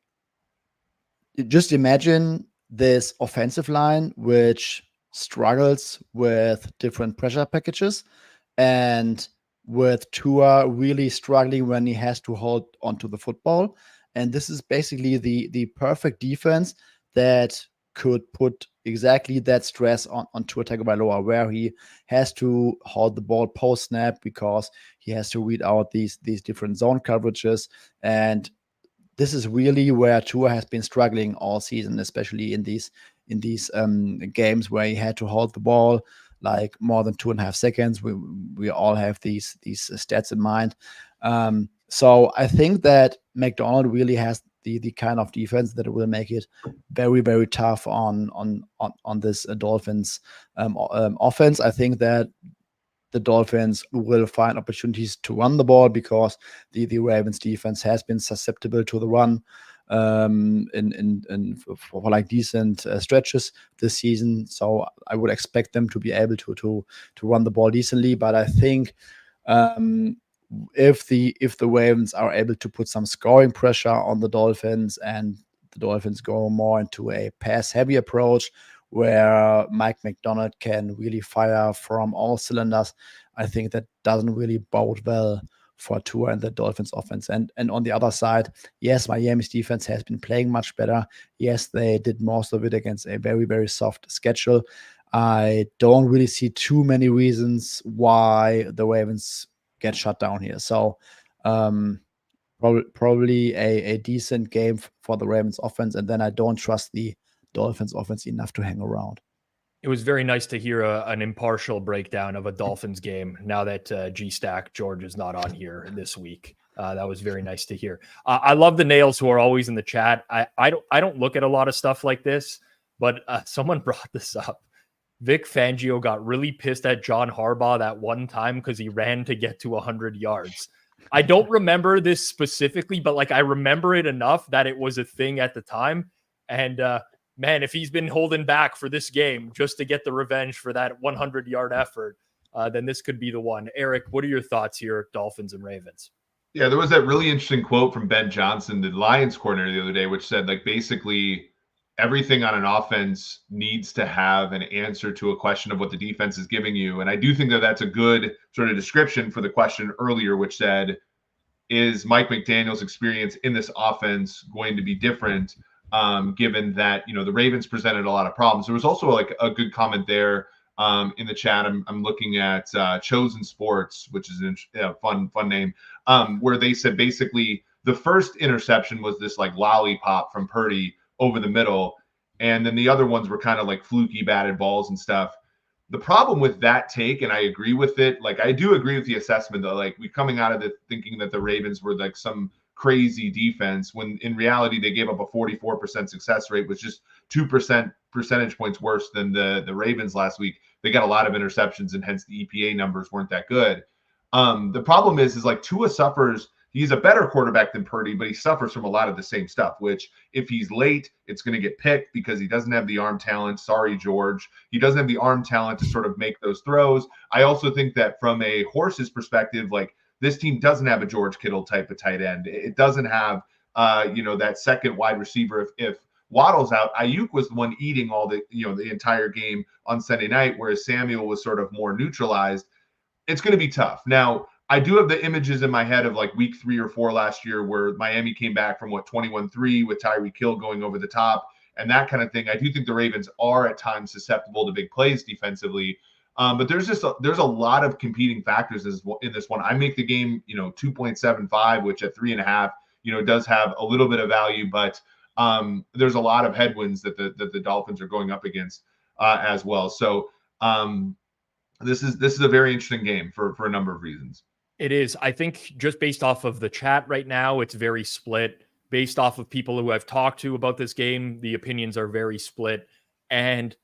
just imagine this offensive line, which struggles with different pressure packages, and with Tua really struggling when he has to hold onto the football. And this is basically the perfect defense that could put exactly that stress on Tua Tagovailoa, where he has to hold the ball post snap because he has to read out these different zone coverages. And this is really where Tua has been struggling all season, especially in these games where he had to hold the ball like more than 2.5 seconds. We all have these stats in mind. So I think that McDonald really has the kind of defense that will make it very, very tough on this Dolphins offense. I think that the Dolphins will find opportunities to run the ball because the Ravens defense has been susceptible to the run for like decent stretches this season. So I would expect them to be able to run the ball decently. But I think if the Ravens are able to put some scoring pressure on the Dolphins, and the Dolphins go more into a pass heavy approach where Mike McDonald can really fire from all cylinders, I think that doesn't really bode well for Tua and the Dolphins offense. And on the other side, yes, Miami's defense has been playing much better. Yes, they did most of it against a very, very soft schedule. I don't really see too many reasons why the Ravens get shut down here. So probably a decent game for the Ravens offense. And then I don't trust the Dolphins offense enough to hang around. It was very nice to hear an impartial breakdown of a Dolphins game now that G-Stack George is not on here this week. That was very nice to hear. I love the Nails who are always in the chat. I don't look at a lot of stuff like this, but someone brought this up. Vic Fangio got really pissed at John Harbaugh that one time because he ran to get to 100 yards. I don't remember this specifically, but like I remember it enough that it was a thing at the time. And man, if he's been holding back for this game just to get the revenge for that 100-yard effort, then this could be the one. Eric, what are your thoughts here, Dolphins and Ravens? Yeah, there was that really interesting quote from Ben Johnson, the Lions coordinator, the other day, which said, like, basically everything on an offense needs to have an answer to a question of what the defense is giving you. And I do think that that's a good sort of description for the question earlier, which said, is Mike McDaniel's experience in this offense going to be different, given that, you know, the Ravens presented a lot of problems? There was also like a good comment there in the chat. I'm looking at Chosen Sports, which is a fun name, where they said basically the first interception was this like lollipop from Purdy over the middle, and then the other ones were kind of like fluky batted balls and stuff. The problem with that take, and I agree with it, like I do agree with the assessment that like we're coming out of it thinking that the Ravens were like some crazy defense, when in reality they gave up a 44% success rate, which is 2% percentage points worse than the Ravens last week. They got a lot of interceptions, and hence the EPA numbers weren't that good. The problem is like Tua suffers. He's a better quarterback than Purdy, but he suffers from a lot of the same stuff, which if he's late, it's going to get picked because he doesn't have the arm talent. Sorry, George. He doesn't have the arm talent to sort of make those throws. I also think that from a horse's perspective, like this team doesn't have a George Kittle type of tight end. It doesn't have, that second wide receiver. If Waddle's out, Ayuk was the one eating all the entire game on Sunday night, whereas Samuel was sort of more neutralized. It's going to be tough. Now, I do have the images in my head of like week 3 or 4 last year where Miami came back from 21-3 with Tyreek Hill going over the top and that kind of thing. I do think the Ravens are at times susceptible to big plays defensively. But there's a lot of competing factors in this one. I make the game, 2.75, which at 3.5, does have a little bit of value, but there's a lot of headwinds that the Dolphins are going up against as well. So this is a very interesting game for a number of reasons. It is. I think just based off of the chat right now, it's very split. Based off of people who I've talked to about this game, the opinions are very split. And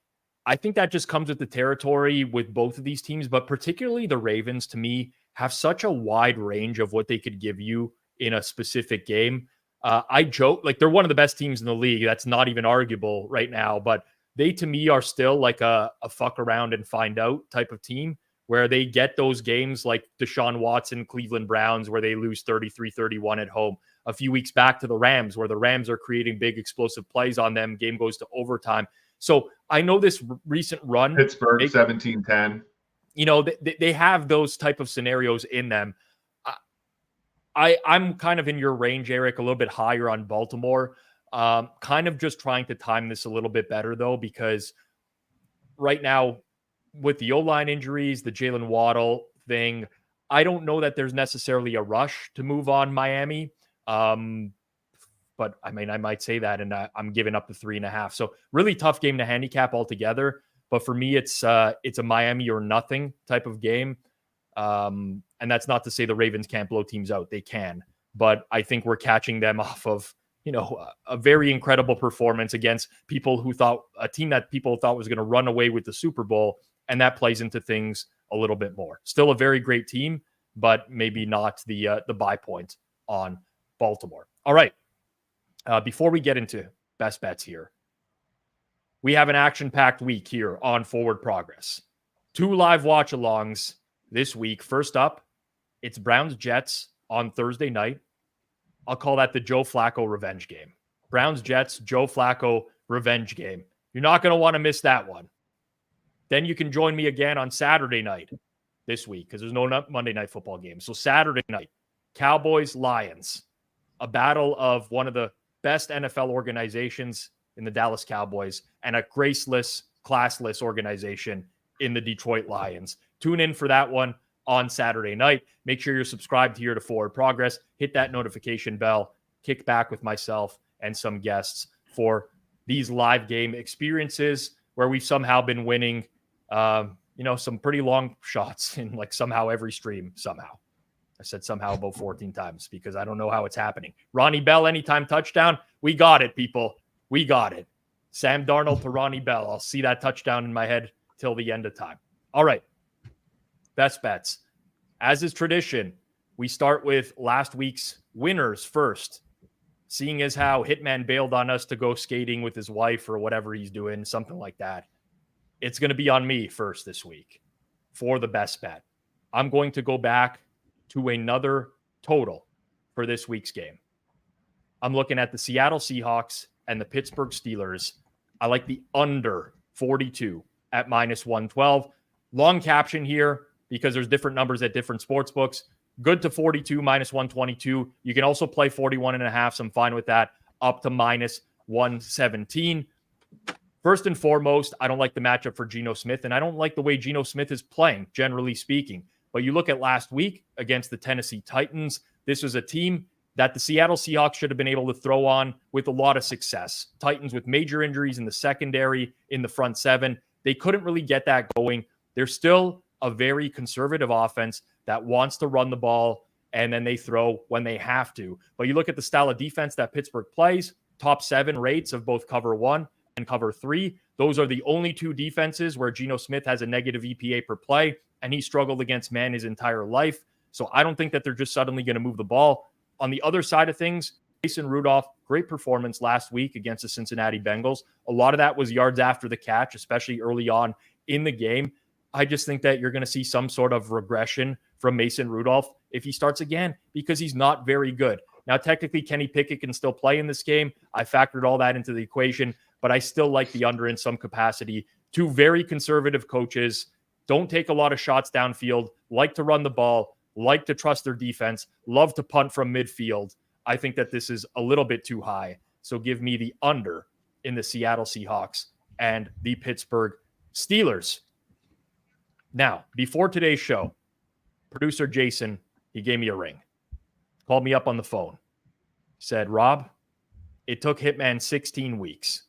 I think that just comes with the territory with both of these teams, but particularly the Ravens, to me, have such a wide range of what they could give you in a specific game. I joke, like they're one of the best teams in the league. That's not even arguable right now, but they, to me, are still like a fuck around and find out type of team. where they get those games like Deshaun Watson, Cleveland Browns, where they lose 33-31 at home. A few weeks back to the Rams, where the Rams are creating big explosive plays on them. Game goes to overtime. So I know this recent run. Pittsburgh 17-10. You know, they have those type of scenarios in them. I'm kind of in your range, Eric, a little bit higher on Baltimore. Kind of just trying to time this a little bit better, though, because right now, with the O-line injuries, the Jalen Waddle thing, I don't know that there's necessarily a rush to move on Miami. But I mean, I might say that, and I'm giving up the 3.5. So really tough game to handicap altogether. But for me, it's a Miami or nothing type of game. And that's not to say the Ravens can't blow teams out. They can. But I think we're catching them off of, a very incredible performance against a team that people thought was going to run away with the Super Bowl. And that plays into things a little bit more. Still a very great team, but maybe not the buy point on Baltimore. All right. Before we get into best bets here, we have an action-packed week here on Forward Progress. 2 live watch-alongs this week. First up, it's Browns-Jets on Thursday night. I'll call that the Joe Flacco revenge game. Browns-Jets, Joe Flacco revenge game. You're not going to want to miss that one. Then you can join me again on Saturday night this week because there's no Monday Night Football game. So Saturday night, Cowboys-Lions, a battle of one of the best NFL organizations in the Dallas Cowboys and a graceless, classless organization in the Detroit Lions. Tune in for that one on Saturday night. Make sure you're subscribed here to Forward Progress. Hit that notification bell. Kick back with myself and some guests for these live game experiences where we've somehow been winning, some pretty long shots in like somehow every stream somehow. I said somehow about 14 times because I don't know how it's happening. Ronnie Bell, anytime touchdown. We got it, people. We got it. Sam Darnold to Ronnie Bell. I'll see that touchdown in my head till the end of time. All right. Best bets. As is tradition, we start with last week's winners first. Seeing as how Hitman bailed on us to go skating with his wife or whatever he's doing, something like that. It's going to be on me first this week for the best bet. I'm going to go back to another total for this week's game. I'm looking at the Seattle Seahawks and the Pittsburgh Steelers. I like the under 42 at -112. Long caption here because there's different numbers at different sports books. Good to 42, -122. You can also play 41.5, so I'm fine with that, up to -117. First and foremost, I don't like the matchup for Geno Smith, and I don't like the way Geno Smith is playing, generally speaking. But you look at last week against the Tennessee Titans, this was a team that the Seattle Seahawks should have been able to throw on with a lot of success. Titans with major injuries in the secondary, in the front seven. They couldn't really get that going. They're still a very conservative offense that wants to run the ball, and then they throw when they have to. But you look at the style of defense that Pittsburgh plays, top 7 rates of both cover 1 and cover 3. Those are the only 2 defenses where Geno Smith has a negative EPA per play, and he struggled against man his entire life. So I don't think that they're just suddenly going to move the ball. On the other side of things, Mason Rudolph, great performance last week against the Cincinnati Bengals. A lot of that was yards after the catch, especially early on in the game. I just think that you're going to see some sort of regression from Mason Rudolph if he starts again because he's not very good. Now, technically, Kenny Pickett can still play in this game. I factored all that into the equation, but I still like the under in some capacity. 2 very conservative coaches, don't take a lot of shots downfield, like to run the ball, like to trust their defense, love to punt from midfield. I think that this is a little bit too high. So give me the under in the Seattle Seahawks and the Pittsburgh Steelers. Now, before today's show, producer Jason, he gave me a ring. Called me up on the phone. Said, Rob, it took Hitman 16 weeks,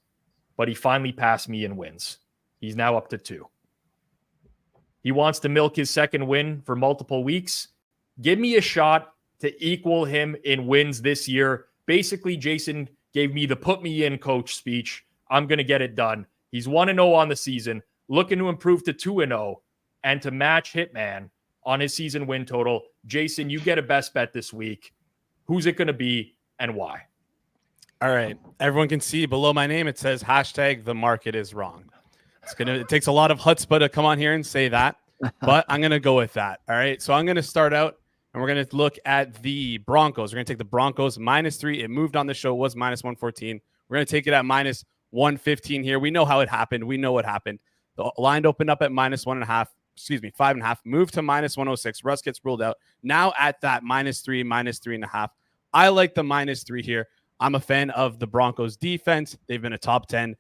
but he finally passed me in wins. He's now up to 2. He wants to milk his second win for multiple weeks. Give me a shot to equal him in wins this year. Basically, Jason gave me the put me in coach speech. I'm going to get it done. He's 1-0 on the season, looking to improve to 2-0 and to match Hitman on his season win total. Jason, you get a best bet this week. Who's it going to be and why? All right. Everyone can see below my name, it says #the market is wrong. It takes a lot of chutzpah to come on here and say that. but I'm going to go with that. All right. So I'm going to start out and we're going to look at the Broncos. We're going to take the Broncos -3. It moved on the show. It was -114. We're going to take it at -115 here. We know how it happened. We know what happened. The line opened up at -1.5. 5.5. Moved to -106. Russ gets ruled out. Now at that -3, -3.5. I like the -3 here. I'm a fan of the Broncos defense. They've been a top 10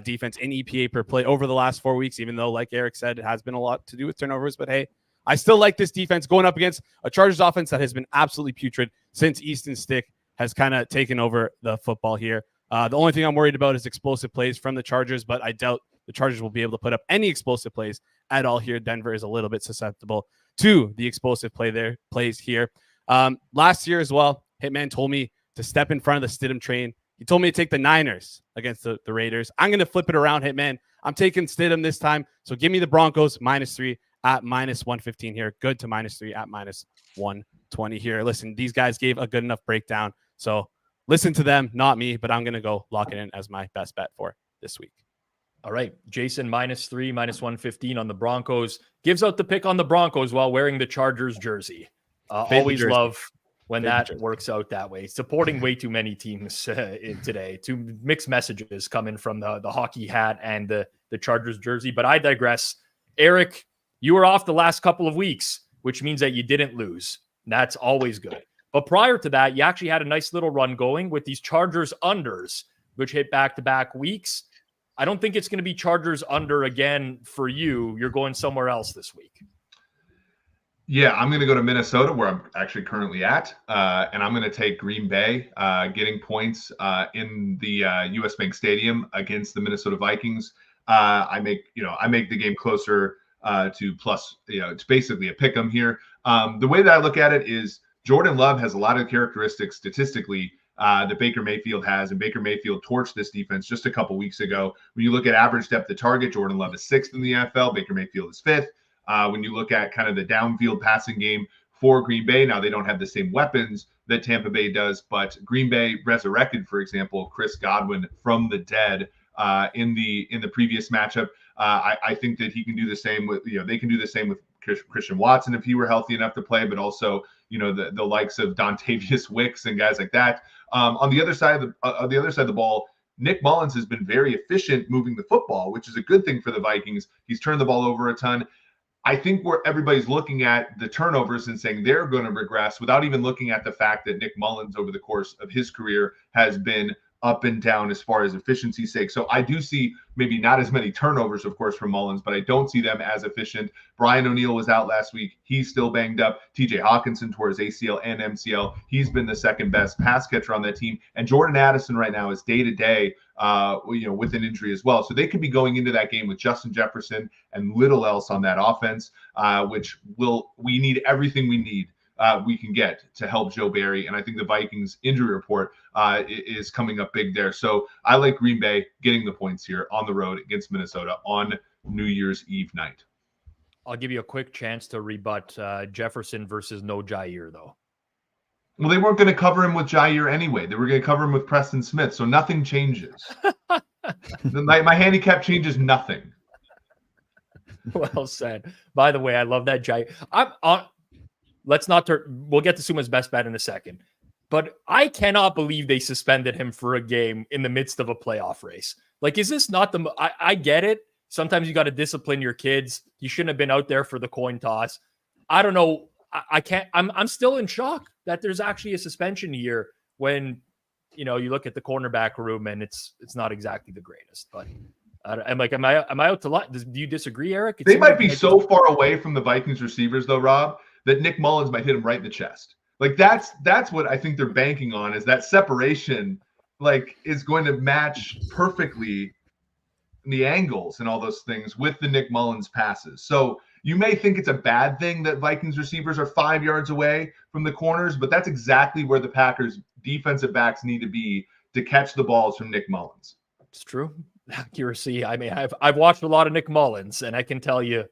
defense in EPA per play over the last 4 weeks, even though, like Eric said, it has been a lot to do with turnovers. But hey, I still like this defense going up against a Chargers offense that has been absolutely putrid since Easton Stick has kind of taken over the football here. The only thing I'm worried about is explosive plays from the Chargers, but I doubt the Chargers will be able to put up any explosive plays at all here. Denver is a little bit susceptible to the explosive plays here. Last year as well, Hitman told me to step in front of the Stidham train. He told me to take the Niners against the Raiders. I'm going to flip it around, Hitman. I'm taking Stidham this time. So give me the Broncos -3 at -115 here. Good to -3 at -120 here. Listen, these guys gave a good enough breakdown. So listen to them, not me, but I'm going to go lock it in as my best bet for this week. All right. Jason -3, -115 on the Broncos. Gives out the pick on the Broncos while wearing the Chargers jersey. Always jersey. love when Favorite that jersey. works out that way. Supporting way too many teams today. Two mixed messages coming from the hockey hat and the Chargers jersey. But I digress. Eric, you were off the last couple of weeks, which means that you didn't lose. That's always good. But prior to that, you actually had a nice little run going with these Chargers unders, which hit back-to-back weeks. I don't think it's going to be Chargers under again for you. You're going somewhere else this week. Yeah, I'm going to go to Minnesota, where I'm actually currently at, and I'm going to take Green Bay getting points in the U.S. Bank Stadium against the Minnesota Vikings. I make the game closer to plus. It's basically a pick 'em here. The way that I look at it is Jordan Love has a lot of characteristics statistically that Baker Mayfield has, and Baker Mayfield torched this defense just a couple weeks ago. When you look at average depth of target, Jordan Love is 6th in the NFL. Baker Mayfield is 5th. When you look at kind of the downfield passing game for Green Bay, now they don't have the same weapons that Tampa Bay does, but Green Bay resurrected, for example, Chris Godwin from the dead in the previous matchup. I think that he can do the same with, they can do the same with Christian Watson if he were healthy enough to play, but also, the likes of Dontavius Wicks and guys like that. On the other side of the ball, Nick Mullins has been very efficient moving the football, which is a good thing for the Vikings. He's turned the ball over a ton. I think where everybody's looking at the turnovers and saying they're going to regress without even looking at the fact that Nick Mullins over the course of his career has been up and down as far as efficiency's sake. So I do see maybe not as many turnovers, of course, from Mullins, but I don't see them as efficient. Brian O'Neill was out last week. He's still banged up. TJ Hawkinson tore his ACL and MCL. He's been the second best pass catcher on that team. And Jordan Addison right now is day-to-day with an injury as well. So they could be going into that game with Justin Jefferson and little else on that offense, we need everything we can get to help Joe Barry. And I think the Vikings injury report is coming up big there. So I like Green Bay getting the points here on the road against Minnesota on New Year's Eve night. I'll give you a quick chance to rebut Jefferson versus no Jair, though. Well, they weren't going to cover him with Jair anyway. They were going to cover him with Preston Smith. So nothing changes. My handicap changes nothing. Well said. By the way, I love that Jair. We'll get to Suma's best bet in a second, but I cannot believe they suspended him for a game in the midst of a playoff race. Like, is this not I get it. Sometimes you got to discipline your kids. You shouldn't have been out there for the coin toss. I don't know. I can't, I'm still in shock that there's actually a suspension here when, you look at the cornerback room and it's not exactly the greatest, but I'm like, am I out to lie? Do you disagree, Eric? They might be so far away from the Vikings receivers though, Rob, that Nick Mullins might hit him right in the chest. Like that's what I think they're banking on, is that separation is going to match perfectly the angles and all those things with the Nick Mullins passes. So you may think it's a bad thing that Vikings receivers are 5 yards away from the corners, but that's exactly where the Packers defensive backs need to be to catch the balls from Nick Mullins. It's true. Accuracy. I mean, I've watched a lot of Nick Mullins, and I can tell you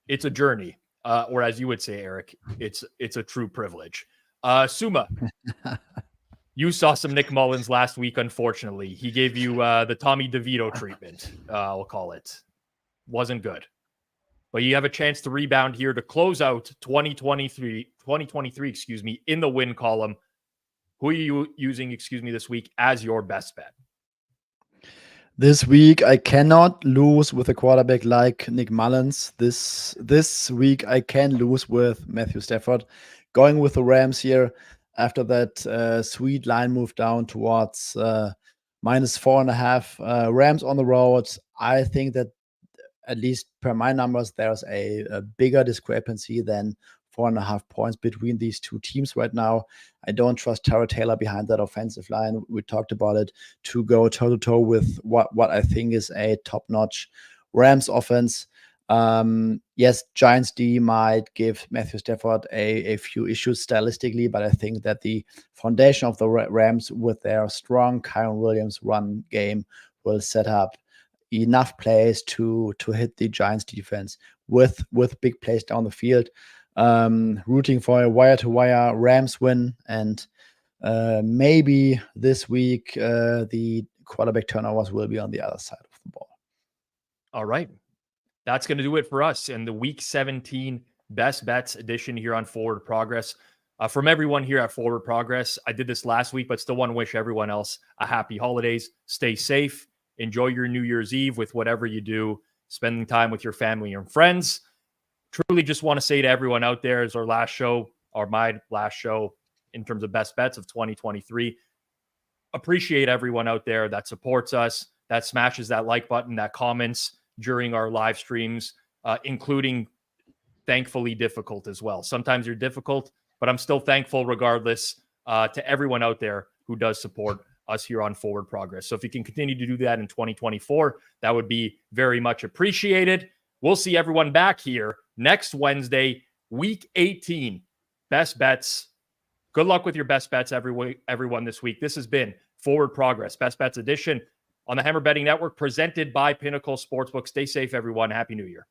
it's a journey. Or as you would say, Eric, it's a true privilege. Suma, you saw some Nick Mullins last week, unfortunately. He gave you the Tommy DeVito treatment, we'll call it. Wasn't good. but you have a chance to rebound here to close out 2023, in the win column. Who are you using, this week as your best bet? This week, I cannot lose with a quarterback like Nick Mullins. This week, I can lose with Matthew Stafford. Going with the Rams here after that sweet line move down towards -4.5. Rams on the road. I think that at least per my numbers, there's a bigger discrepancy than 4.5 points between these two teams right now. I don't trust Tyrod Taylor behind that offensive line. We talked about it, to go toe-to-toe with what I think is a top-notch Rams offense. Yes, Giants D might give Matthew Stafford a few issues stylistically, but I think that the foundation of the Rams with their strong Kyron Williams run game will set up enough plays to hit the Giants defense with big plays down the field. Rooting for a wire-to-wire Rams win, and maybe this week the quarterback turnovers will be on the other side of the ball. All right. That's going to do it for us in the Week 17 Best Bets edition here on Forward Progress. From everyone here at Forward Progress, I did this last week, but still want to wish everyone else a happy holidays. Stay safe. Enjoy your New Year's Eve with whatever you do, spending time with your family and friends. Truly just want to say to everyone out there, as our last show, or my last show in terms of best bets of 2023, appreciate everyone out there that supports us, that smashes that like button, that comments during our live streams, including thankfully difficult as well. Sometimes you're difficult, but I'm still thankful regardless to everyone out there who does support us here on Forward Progress. So if you can continue to do that in 2024, that would be very much appreciated. We'll see everyone back here next Wednesday, Week 18. Best bets. Good luck with your best bets, everyone, this week. This has been Forward Progress, Best Bets edition on the Hammer Betting Network, presented by Pinnacle Sportsbook. Stay safe, everyone. Happy New Year.